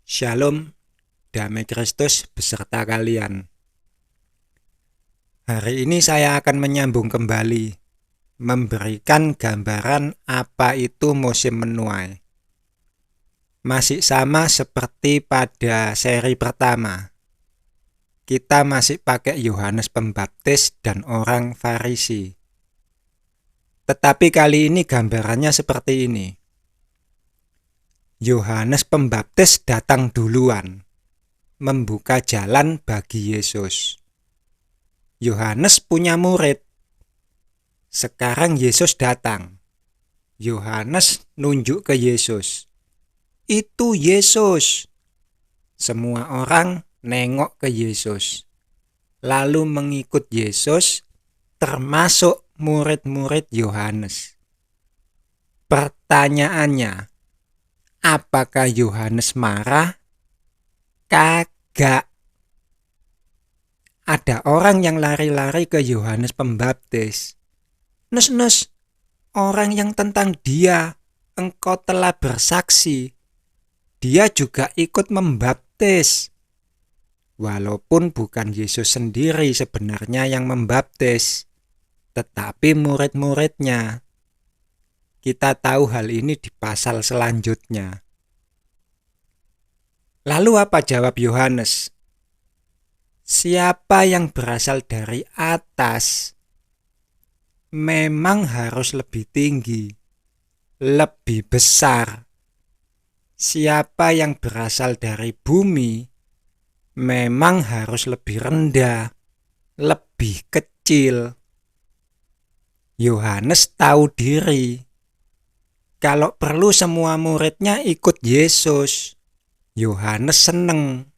Shalom, damai Kristus beserta kalian. Hari ini saya akan menyambung kembali, memberikan gambaran apa itu musim menuai. Masih sama seperti pada seri pertama. Kita masih pakai Yohanes Pembaptis dan orang Farisi. Tetapi kali ini gambarannya seperti ini. Yohanes Pembaptis datang duluan, membuka jalan bagi Yesus. Yohanes punya murid. Sekarang Yesus datang. Yohanes nunjuk ke Yesus. Itu Yesus. Semua orang nengok ke Yesus. Lalu mengikut Yesus, termasuk murid-murid Yohanes. Pertanyaannya, apakah Yohanes marah? Kagak. Ada orang yang lari-lari ke Yohanes Pembaptis. Nus, orang yang tentang dia, engkau telah bersaksi. Dia juga ikut membaptis. Walaupun bukan Yesus sendiri sebenarnya yang membaptis, tetapi murid-muridnya. Kita tahu hal ini di pasal selanjutnya. Lalu apa jawab Yohanes? Siapa yang berasal dari atas memang harus lebih tinggi, lebih besar. Siapa yang berasal dari bumi memang harus lebih rendah, lebih kecil. Yohanes tahu diri. Kalau perlu semua muridnya ikut Yesus. Yohanes seneng.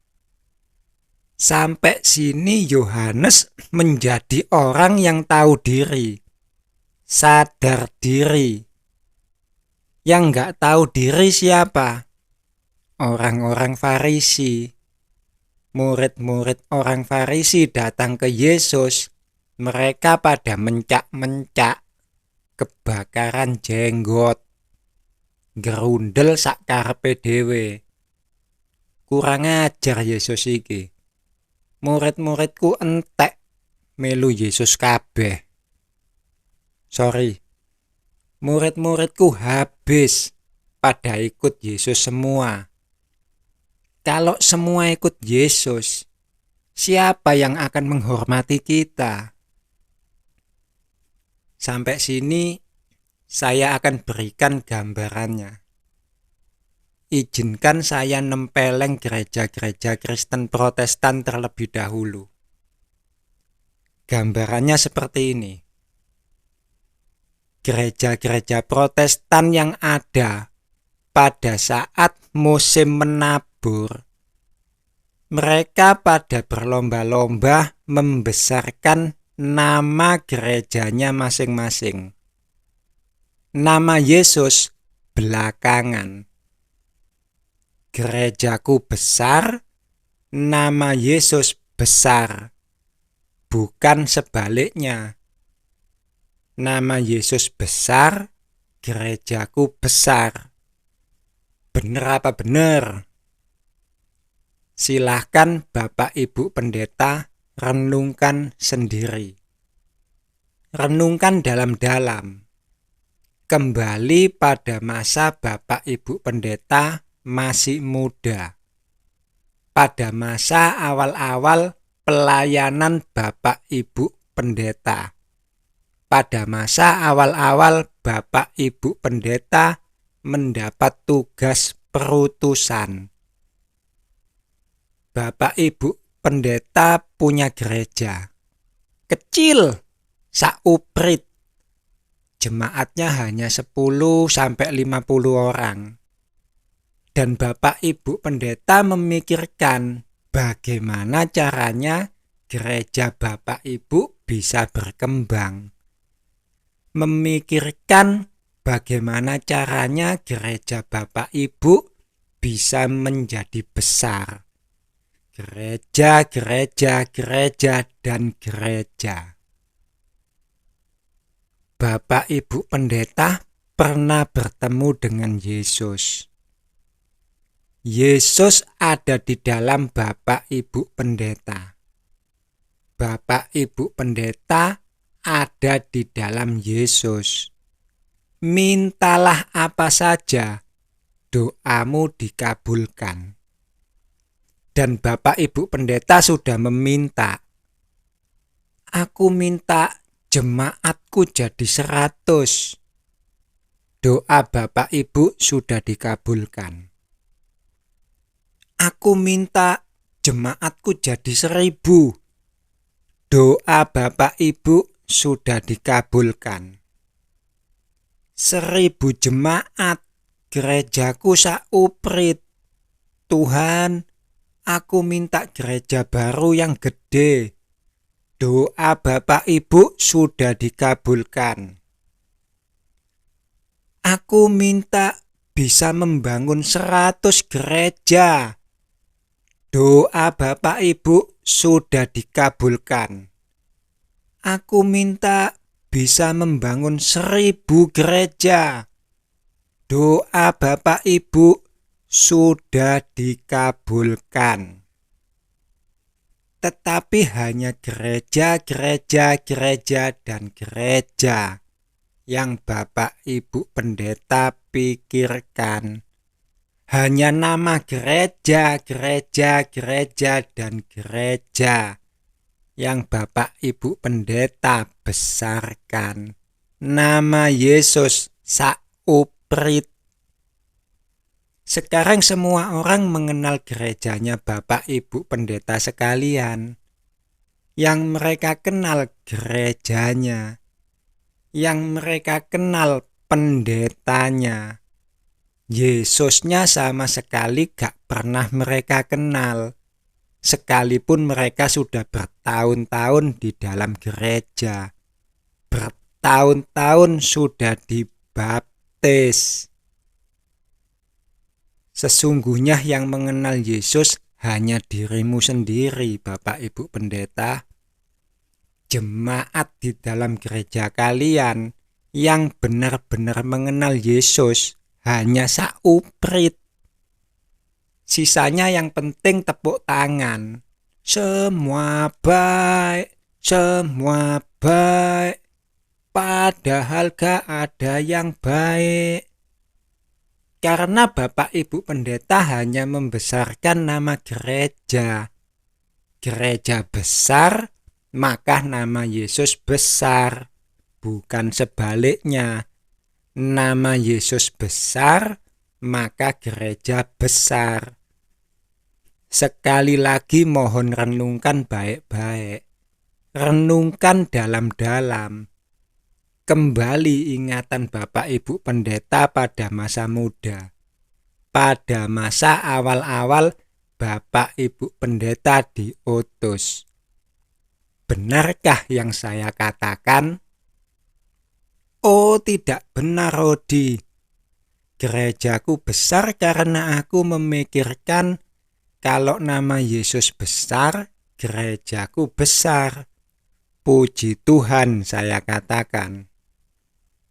Sampai sini Yohanes menjadi orang yang tahu diri, sadar diri. Yang nggak tahu diri siapa? Orang-orang Farisi. Murid-murid orang Farisi datang ke Yesus. Mereka pada mencak-mencak, kebakaran jenggot, gerundel sak karepe dhewe. Kurang ajar Yesus iki. Murid-muridku entek melu Yesus kabeh. Murid-muridku habis pada ikut Yesus semua. Kalau semua ikut Yesus, siapa yang akan menghormati kita? Sampai sini saya akan berikan gambarannya. Izinkan saya nempeleng gereja-gereja Kristen Protestan terlebih dahulu. Gambarannya seperti ini. Gereja-gereja Protestan yang ada pada saat musim menabur, mereka pada berlomba-lomba membesarkan nama gerejanya masing-masing. Nama Yesus belakangan. Gerejaku besar, nama Yesus besar. Bukan sebaliknya. Nama Yesus besar, gerejaku besar. Bener apa bener? Silahkan Bapak Ibu Pendeta renungkan sendiri. Renungkan dalam-dalam. Kembali pada masa Bapak Ibu Pendeta masih muda. Pada masa awal-awal pelayanan Bapak Ibu Pendeta. Pada masa awal-awal Bapak Ibu Pendeta mendapat tugas perutusan. Bapak Ibu Pendeta punya gereja. Kecil, sauprit. Jemaatnya hanya 10-50 orang. Dan Bapak Ibu Pendeta memikirkan bagaimana caranya gereja Bapak Ibu bisa berkembang. Memikirkan bagaimana caranya gereja Bapak Ibu bisa menjadi besar. Gereja, dan gereja. Bapak Ibu Pendeta pernah bertemu dengan Yesus. Yesus ada di dalam Bapak Ibu Pendeta. Bapak Ibu Pendeta ada di dalam Yesus. Mintalah apa saja, doamu dikabulkan. Dan Bapak Ibu Pendeta sudah meminta. Aku minta jemaatku jadi 100. Doa Bapak Ibu sudah dikabulkan. Aku minta jemaatku jadi 1000. Doa Bapak Ibu sudah dikabulkan. 1000 jemaat, gerejaku sauprit. Tuhan, aku minta gereja baru yang gede. Doa Bapak Ibu sudah dikabulkan. Aku minta bisa membangun 100 gereja. Doa Bapak Ibu sudah dikabulkan. Aku minta bisa membangun 1000 gereja. Doa Bapak Ibu sudah dikabulkan. Tetapi hanya gereja dan gereja yang Bapak Ibu Pendeta pikirkan. Hanya nama gereja dan gereja yang Bapak Ibu Pendeta besarkan. Nama Yesus sauprit. Sekarang semua orang mengenal gerejanya Bapak Ibu Pendeta sekalian. Yang mereka kenal gerejanya. Yang mereka kenal pendetanya. Yesusnya sama sekali gak pernah mereka kenal. Sekalipun mereka sudah bertahun-tahun di dalam gereja. Bertahun-tahun sudah dibaptis. Sesungguhnya yang mengenal Yesus hanya dirimu sendiri, Bapak Ibu Pendeta. Jemaat di dalam gereja kalian yang benar-benar mengenal Yesus hanya sauprit. Sisanya yang penting tepuk tangan. Semua baik, padahal gak ada yang baik. Karena Bapak Ibu Pendeta hanya membesarkan nama gereja. Gereja besar, maka nama Yesus besar. Bukan sebaliknya. Nama Yesus besar, maka gereja besar. Sekali lagi mohon renungkan baik-baik. Renungkan dalam-dalam. Kembali ingatan Bapak Ibu Pendeta pada masa muda. Pada masa awal-awal Bapak Ibu Pendeta diutus. Benarkah yang saya katakan? Oh, tidak benar, Rodi. Gerejaku besar karena aku memikirkan kalau nama Yesus besar, gerejaku besar. Puji Tuhan, saya katakan.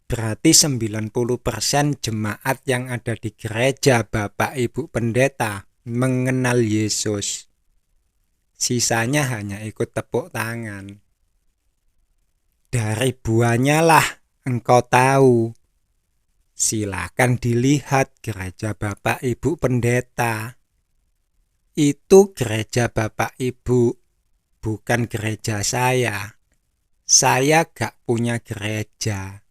Berarti 90% jemaat yang ada di gereja Bapak Ibu Pendeta mengenal Yesus. Sisanya hanya ikut tepuk tangan. Dari buahnya lah engkau tahu. Silakan dilihat gereja Bapak Ibu Pendeta. Itu gereja Bapak Ibu, bukan gereja saya. Saya gak punya gereja.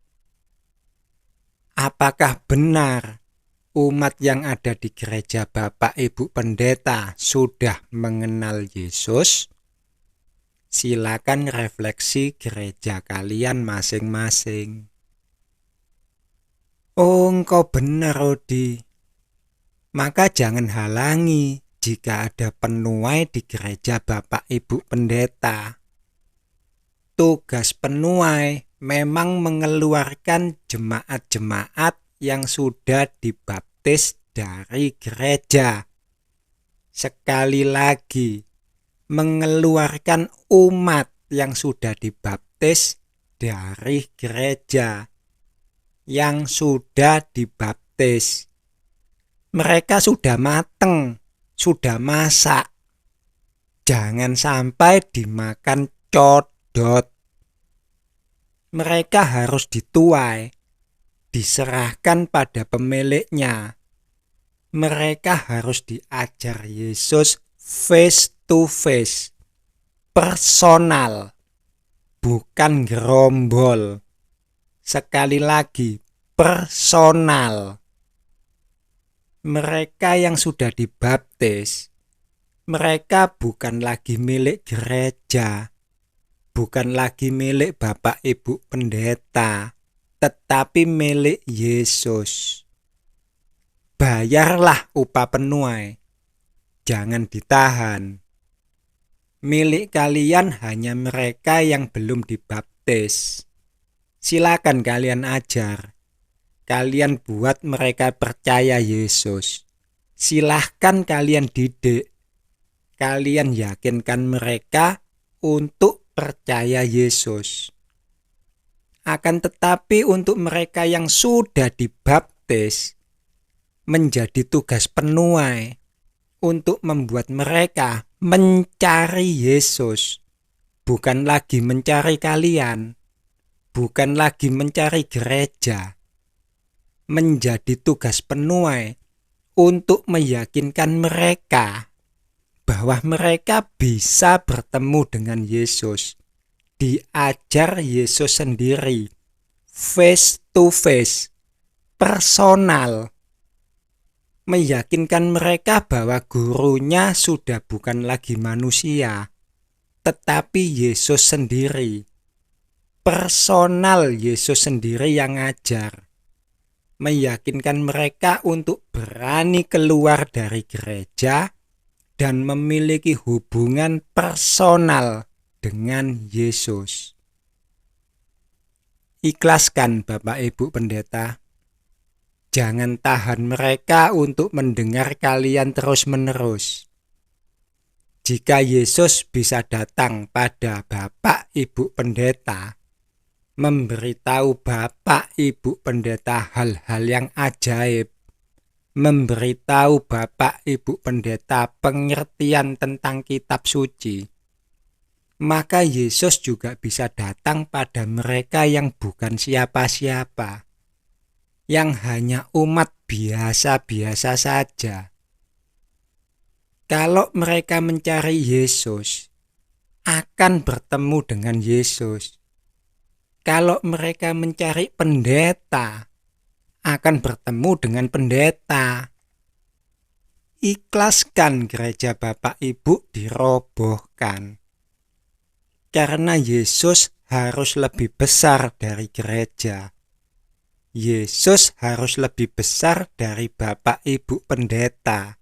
Apakah benar umat yang ada di gereja Bapak Ibu Pendeta sudah mengenal Yesus? Silakan refleksi gereja kalian masing-masing. Oh, engkau benar, Rodi. Maka jangan halangi jika ada penuai di gereja Bapak Ibu Pendeta. Tugas penuai memang mengeluarkan jemaat-jemaat yang sudah dibaptis dari gereja. Sekali lagi, mengeluarkan umat yang sudah dibaptis dari gereja. Yang sudah dibaptis. Mereka sudah mateng, sudah masak. Jangan sampai dimakan codot. Mereka harus dituai, diserahkan pada pemiliknya. Mereka harus diajar Yesus face to face, personal, bukan gerombol. Sekali lagi, personal. Mereka yang sudah dibaptis, mereka bukan lagi milik gereja, bukan lagi milik Bapak Ibu Pendeta, tetapi milik Yesus. Bayarlah upah penuai, jangan ditahan. Milik kalian hanya mereka yang belum dibaptis. Silakan kalian ajar. Kalian buat mereka percaya Yesus. Silahkan kalian didik. Kalian yakinkan mereka untuk percaya Yesus. Akan tetapi untuk mereka yang sudah dibaptis, menjadi tugas penuai untuk membuat mereka mencari Yesus. Bukan lagi mencari kalian, bukan lagi mencari gereja. Menjadi tugas penuai untuk meyakinkan mereka bahwa mereka bisa bertemu dengan Yesus. Diajar Yesus sendiri, face to face, personal. Meyakinkan mereka bahwa gurunya sudah bukan lagi manusia, tetapi Yesus sendiri. Personal Yesus sendiri yang ngajar. Meyakinkan mereka untuk berani keluar dari gereja dan memiliki hubungan personal dengan Yesus. Ikhlaskan Bapak Ibu Pendeta. Jangan tahan mereka untuk mendengar kalian terus-menerus. Jika Yesus bisa datang pada Bapak Ibu Pendeta, memberitahu Bapak Ibu Pendeta hal-hal yang ajaib, memberitahu Bapak Ibu Pendeta pengertian tentang kitab suci, maka Yesus juga bisa datang pada mereka yang bukan siapa-siapa, yang hanya umat biasa-biasa saja. Kalau mereka mencari Yesus, akan bertemu dengan Yesus. Kalau mereka mencari pendeta, akan bertemu dengan pendeta. Ikhlaskan gereja Bapak Ibu dirobohkan. Karena Yesus harus lebih besar dari gereja. Yesus harus lebih besar dari Bapak Ibu Pendeta.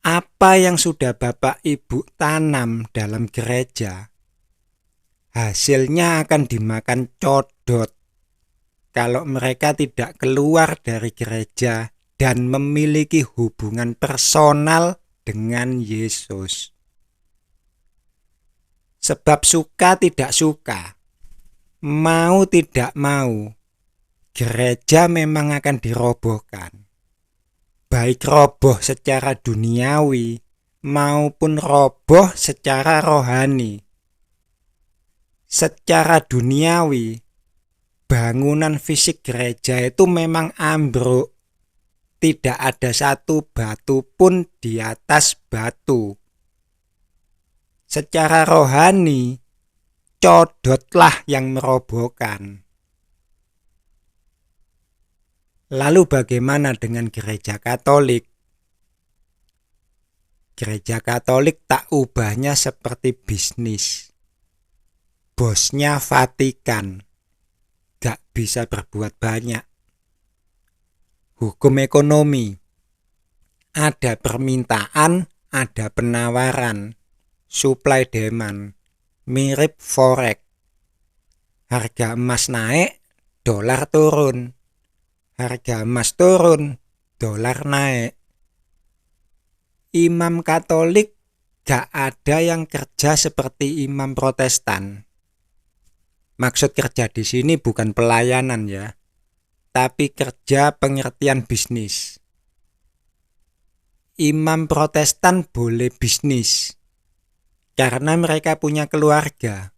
Apa yang sudah Bapak Ibu tanam dalam gereja, hasilnya akan dimakan codot kalau mereka tidak keluar dari gereja dan memiliki hubungan personal dengan Yesus. Sebab suka tidak suka, mau tidak mau, gereja memang akan dirobohkan. Baik roboh secara duniawi maupun roboh secara rohani. Secara duniawi, bangunan fisik gereja itu memang ambruk. Tidak ada satu batu pun di atas batu. Secara rohani, codotlah yang merobohkan. Lalu bagaimana dengan gereja Katolik? Gereja Katolik tak ubahnya seperti bisnis. Bosnya Vatikan, gak bisa berbuat banyak. Hukum ekonomi, ada permintaan, ada penawaran, supply demand, mirip forex. Harga emas naik, dolar turun. Harga emas turun, dolar naik. Imam Katolik gak ada yang kerja seperti imam Protestan. Maksud kerja di sini bukan pelayanan ya. tapi kerja pengertian bisnis. Imam Protestan boleh bisnis karena mereka punya keluarga.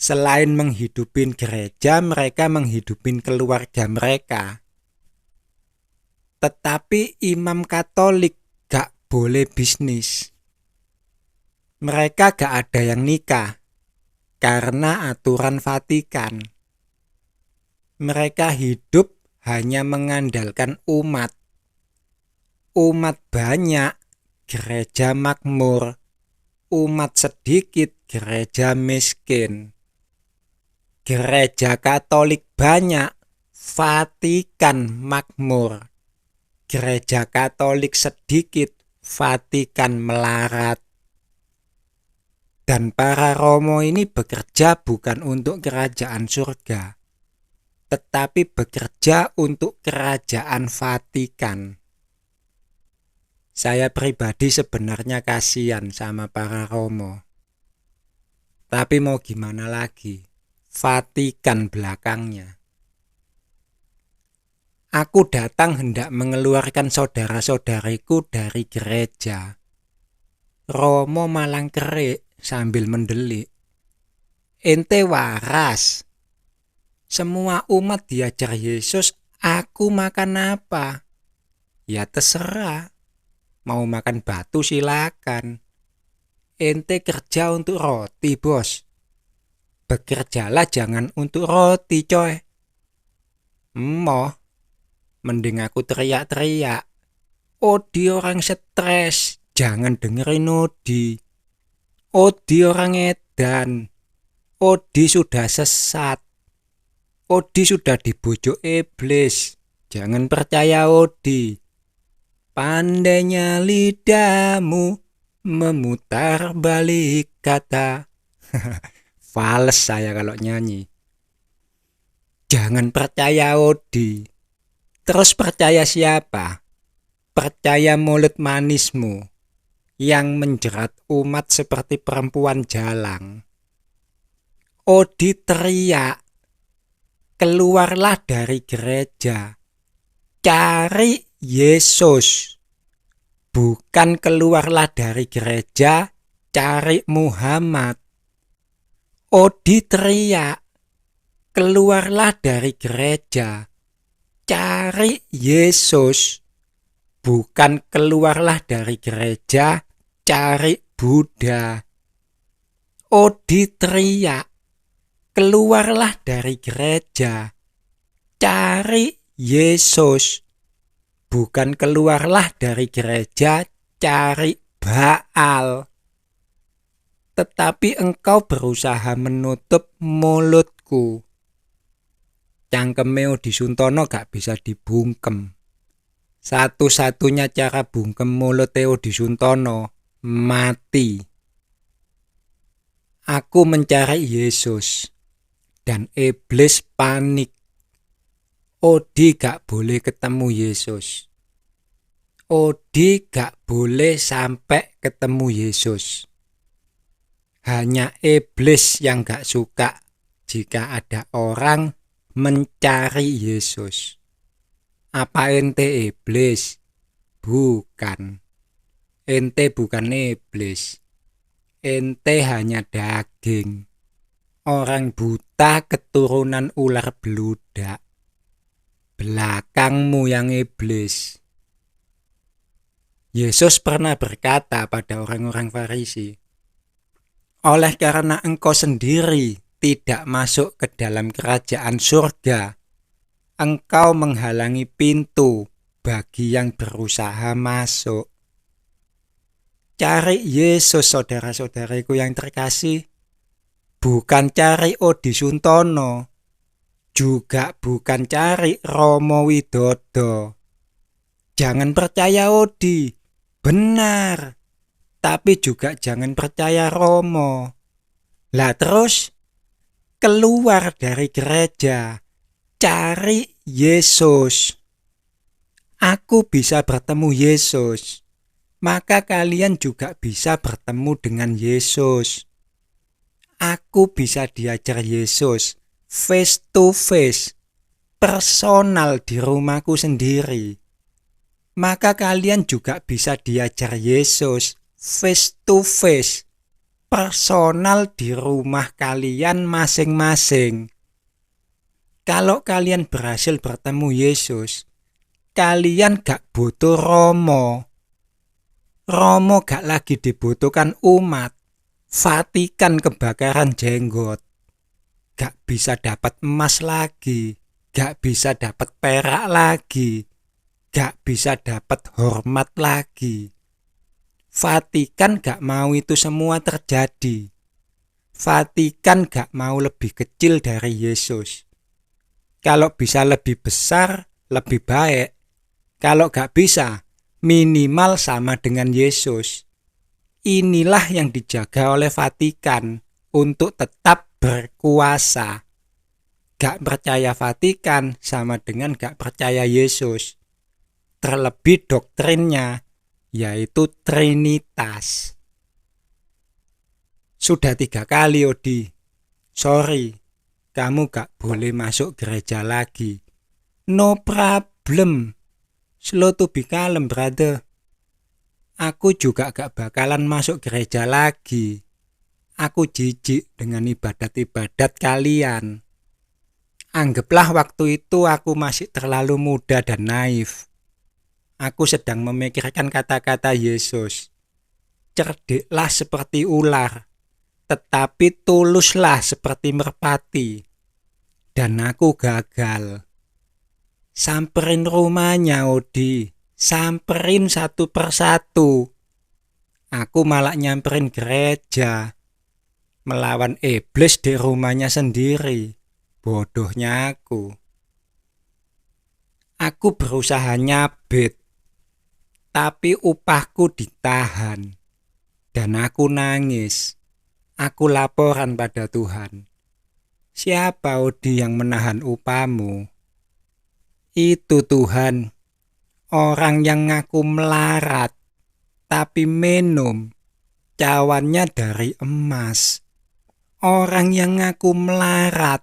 Selain menghidupin gereja, mereka menghidupin keluarga mereka. Tetapi imam Katolik gak boleh bisnis. Mereka gak ada yang nikah karena aturan Vatikan. Mereka hidup hanya mengandalkan umat. Umat banyak, gereja makmur. Umat sedikit, gereja miskin. Gereja Katolik banyak, Vatikan makmur. Gereja Katolik sedikit, Vatikan melarat. Dan para romo ini bekerja bukan untuk kerajaan surga, tetapi bekerja untuk kerajaan Vatikan. Saya pribadi sebenarnya kasihan sama para romo. Tapi mau gimana lagi? Vatikan belakangnya. Aku datang hendak mengeluarkan saudara-saudariku dari gereja. Romo malang kerik sambil mendelik. Ente waras. Semua umat diajar Yesus, aku makan apa? Ya terserah. Mau makan batu silakan. Ente kerja untuk roti, bos. Bekerjalah jangan untuk roti, coy. Emoh, mending aku teriak-teriak. Odi orang stres, jangan dengerin Odi. Odi orang edan. Odi sudah sesat. Odi sudah dibujuk iblis. Jangan percaya Odi. Pandainya lidahmu memutar balik kata. Fales saya kalau nyanyi. Jangan percaya Odi. Terus percaya siapa? Percaya mulut manismu yang menjerat umat seperti perempuan jalang. Odi teriak, keluarlah dari gereja. Cari Yesus. Bukan keluarlah dari gereja, cari Muhammad. Odi teriak, keluarlah dari gereja. Cari Yesus. Bukan keluarlah dari gereja, cari Buddha. Odi teriak, keluarlah dari gereja. Cari Yesus. Bukan keluarlah dari gereja, cari Baal. Tetapi engkau berusaha menutup mulutku. Cangkeme Odi Suntono gak bisa dibungkem. Satu-satunya cara bungkem mulut Odi Suntono, mati. Aku mencari Yesus, dan iblis panik. Odi gak boleh ketemu Yesus. Odi gak boleh sampai ketemu Yesus. Hanya iblis yang gak suka jika ada orang mencari Yesus. Apa ente iblis? Bukan. Ente bukan iblis. Ente hanya daging. Orang buta keturunan ular beludak. Belakangmu yang iblis. Yesus pernah berkata pada orang-orang Farisi, oleh karena engkau sendiri tidak masuk ke dalam kerajaan surga, engkau menghalangi pintu bagi yang berusaha masuk. Cari Yesus, saudara-saudariku yang terkasih. Bukan cari Odi Suntono. Juga bukan cari Romo Widodo. Jangan percaya Odi, benar. Tapi juga jangan percaya Romo. Lah terus, keluar dari gereja, cari Yesus. Aku bisa bertemu Yesus, maka kalian juga bisa bertemu dengan Yesus. Aku bisa diajar Yesus face to face. personal di rumahku sendiri, maka kalian juga bisa diajar Yesus face to face, personal di rumah kalian masing-masing. Kalau kalian berhasil bertemu Yesus, kalian gak butuh Romo. Romo gak lagi dibutuhkan umat. Vatikan kebakaran jenggot. Gak bisa dapat emas lagi. Gak bisa dapat perak lagi. Gak bisa dapat hormat lagi. Vatikan gak mau itu semua terjadi. Vatikan gak mau lebih kecil dari Yesus. Kalau bisa lebih besar, lebih baik. Kalau gak bisa, minimal sama dengan Yesus. Inilah yang dijaga oleh Vatikan untuk tetap berkuasa. Gak percaya Vatikan sama dengan gak percaya Yesus. Terlebih doktrinnya, yaitu Trinitas. Sudah 3 kali, Odi. Sorry, kamu gak boleh masuk gereja lagi. No problem. Slow to be calm, brother. Aku juga gak bakalan masuk gereja lagi. Aku jijik dengan ibadat-ibadat kalian. Anggaplah waktu itu aku masih terlalu muda dan naif. Aku sedang memikirkan kata-kata Yesus. Cerdiklah seperti ular, tetapi tuluslah seperti merpati. Dan aku gagal. Samperin rumahnya, Odi. Samperin satu persatu. Aku malah nyamperin gereja. Melawan iblis di rumahnya sendiri. Bodohnya aku. Aku berusaha nyabit. Tapi upahku ditahan. Dan aku nangis. Aku laporan pada Tuhan. Siapa, Odi, yang menahan upahmu? Itu Tuhan. Orang yang ngaku melarat, tapi minum cawannya dari emas. Orang yang ngaku melarat,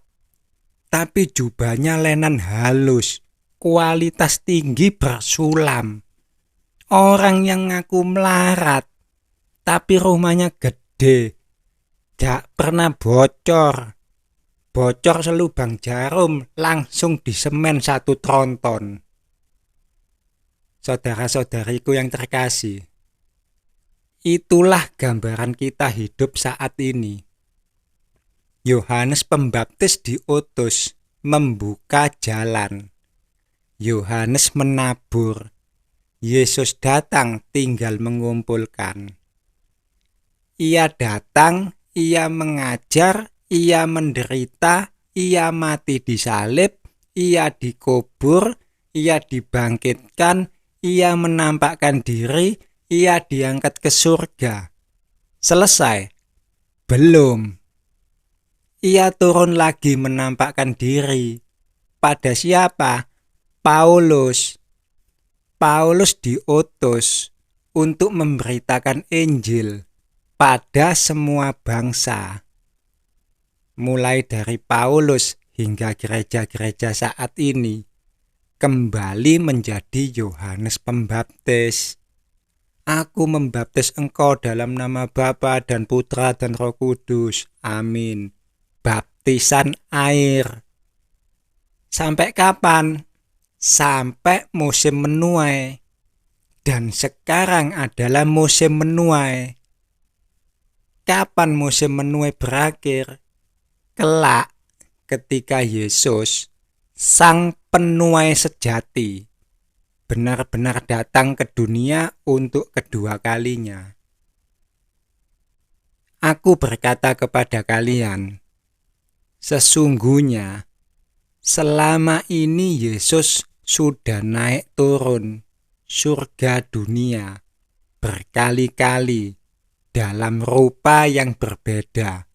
tapi jubahnya lenan halus, kualitas tinggi bersulam. Orang yang ngaku melarat, tapi rumahnya gede, gak pernah bocor. Bocor selubang jarum, langsung disemen 1 tronton. Saudara-saudariku yang terkasih, itulah gambaran kita hidup saat ini. Yohanes Pembaptis diutus membuka jalan. Yohanes menabur. Yesus datang tinggal mengumpulkan. Ia datang, ia mengajar, ia menderita, ia mati disalib, ia dikubur, ia dibangkitkan, ia menampakkan diri, ia diangkat ke surga. Selesai? Belum. Ia turun lagi menampakkan diri. Pada siapa? Paulus. Paulus diutus untuk memberitakan Injil pada semua bangsa. Mulai dari Paulus hingga gereja-gereja saat ini kembali menjadi Yohanes Pembaptis. Aku membaptis engkau dalam nama Bapa dan Putra dan Roh Kudus. Amin. Baptisan air. Sampai kapan? Sampai musim menuai. Dan sekarang adalah musim menuai. Kapan musim menuai berakhir? Kelak ketika Yesus, Sang Penuai sejati, benar-benar datang ke dunia untuk kedua kalinya. Aku berkata kepada kalian, sesungguhnya selama ini Yesus sudah naik turun surga dunia berkali-kali dalam rupa yang berbeda.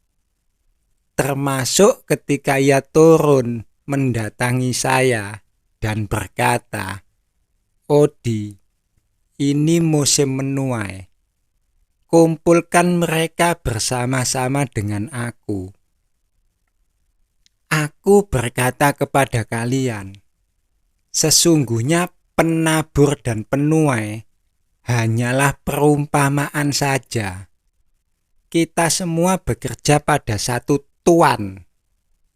Termasuk ketika ia turun mendatangi saya dan berkata, Odi, ini musim menuai. Kumpulkan mereka bersama-sama dengan aku. Aku berkata kepada kalian, sesungguhnya penabur dan penuai hanyalah perumpamaan saja. Kita semua bekerja pada satu Tuan,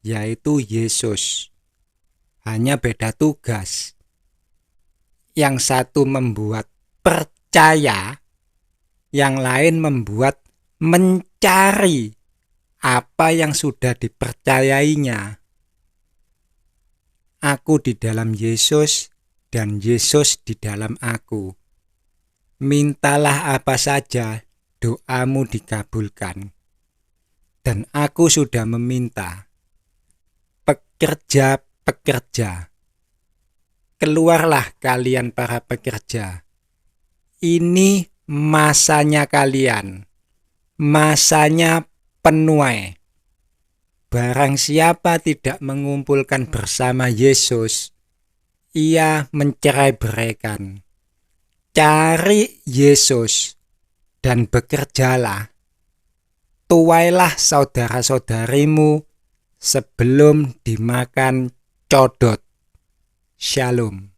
yaitu Yesus. Hanya beda tugas. Yang satu membuat percaya, yang lain membuat mencari apa yang sudah dipercayainya. Aku di dalam Yesus dan Yesus di dalam aku. Mintalah apa saja, doamu dikabulkan. Dan aku sudah meminta, pekerja-pekerja, keluarlah kalian para pekerja. Ini masanya kalian, masanya penuai. Barang siapa tidak mengumpulkan bersama Yesus, ia mencerai-beraikan. Cari Yesus dan bekerjalah. Tuailah saudara-saudarimu sebelum dimakan codot. Shalom.